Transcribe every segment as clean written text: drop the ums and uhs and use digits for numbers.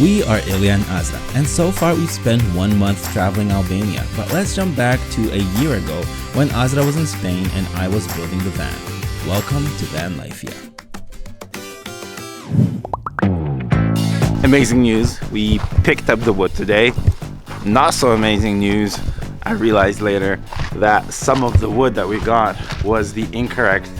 We are Ilya and Azra, and so far we've spent 1 month traveling Albania, but let's jump back to a year ago when Azra was in Spain and I was building the van. Welcome to Vanlifia. Amazing news, we picked up the wood today. Not so amazing news, I realized later that some of the wood that we got was the incorrect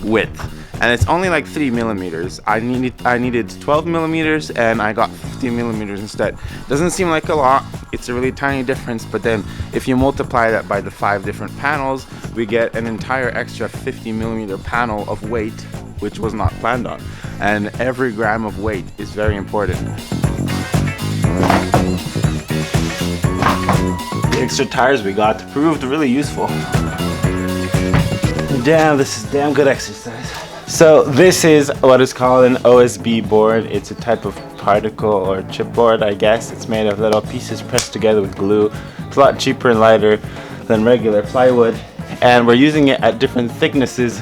width. And it's only like 3 millimeters. I needed 12 millimeters and I got 15 millimeters instead. Doesn't seem like a lot, it's a really tiny difference, but then if you multiply that by the 5 different panels, we get an entire extra 50 millimeter panel of weight, which was not planned on. And every gram of weight is very important. The extra tires we got proved really useful. Damn, this is damn good exercise. So this is what is called an OSB board. It's a type of particle or chipboard, I guess. It's made of little pieces pressed together with glue. It's a lot cheaper and lighter than regular plywood. And we're using it at different thicknesses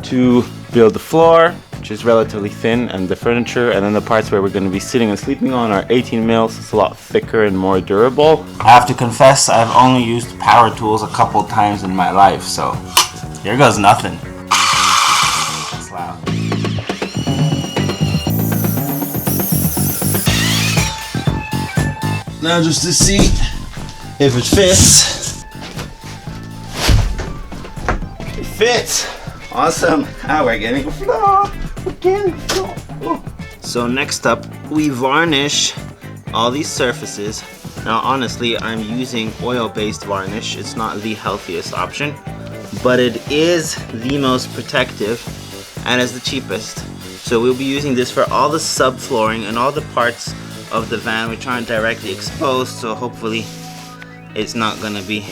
to build the floor, which is relatively thin, and the furniture, and then the parts where we're going to be sitting and sleeping on are 18 mils. It's a lot thicker and more durable. I have to confess, I've only used power tools a couple times in my life, so here goes nothing. That's loud. Now just to see if it fits. It fits! Awesome! Ah, we're getting a floor! We're getting a floor! Oh. So next up, we varnish all these surfaces. Now honestly, I'm using oil-based varnish. It's not the healthiest option, but it is the most protective and is the cheapest. So we'll be using this for all the subflooring and all the parts of the van which aren't directly exposed, so hopefully it's not gonna be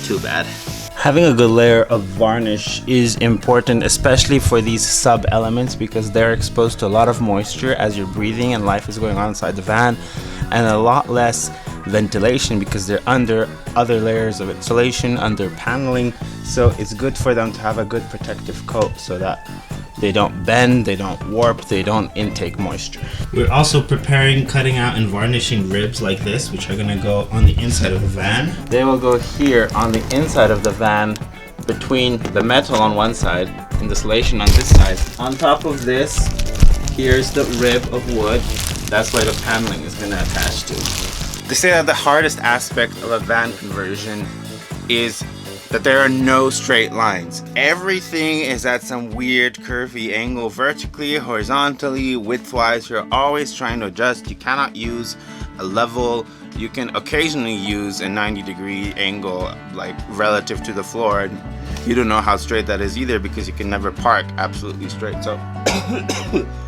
too bad. Having a good layer of varnish is important, especially for these sub-elements, because they're exposed to a lot of moisture as you're breathing and life is going on inside the van, and a lot less ventilation because they're under other layers of insulation, under paneling. So it's good for them to have a good protective coat so that they don't bend, they don't warp, they don't intake moisture. We're also preparing, cutting out and varnishing ribs like this, which are gonna go on the inside of the van. They will go here on the inside of the van between the metal on one side and the insulation on this side. On top of this, here's the rib of wood. That's where the paneling is gonna attach to. They say that the hardest aspect of a van conversion is that there are no straight lines. Everything is at some weird curvy angle, vertically, horizontally, widthwise. You're always trying to adjust. You cannot use a level. You can occasionally use a 90-degree angle, like relative to the floor. You don't know how straight that is either because you can never park absolutely straight. So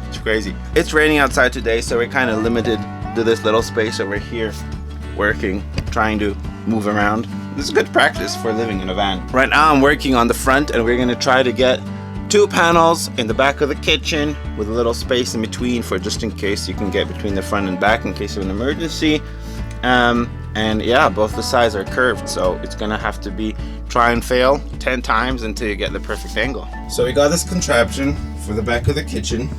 it's crazy. It's raining outside today, so we're kind of limited to this little space over here, working, trying to move around. This is good practice for living in a van. Right now I'm working on the front, and we're gonna try to get 2 panels in the back of the kitchen with a little space in between for just in case you can get between the front and back in case of an emergency. And yeah, both the sides are curved, so it's gonna have to be try and fail 10 times until you get the perfect angle. So we got this contraption for the back of the kitchen,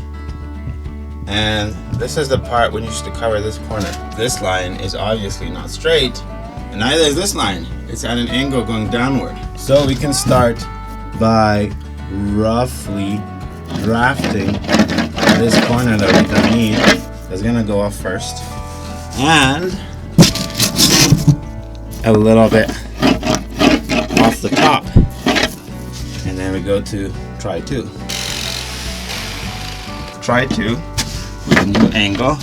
and this is the part when you used to cover this corner. This line is obviously not straight, and neither is this line. It's at an angle going downward. So we can start by roughly drafting this corner that we don't need. It's gonna go off first. And a little bit off the top. And then we go to try 2. Try 2 with a new angle.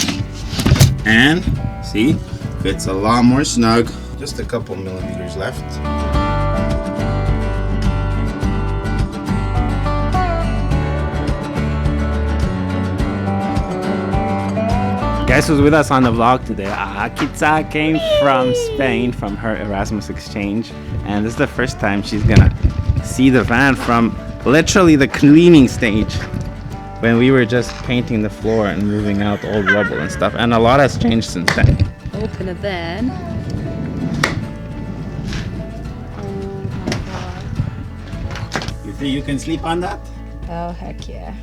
And see, fits a lot more snug. Just a couple millimeters left. Guys who's with us on the vlog today, Akitsa came from Spain from her Erasmus exchange, and this is the first time she's gonna see the van from literally the cleaning stage when we were just painting the floor and moving out old rubble and stuff, and a lot has changed since then. Open a van. You think you can sleep on that? Oh heck yeah.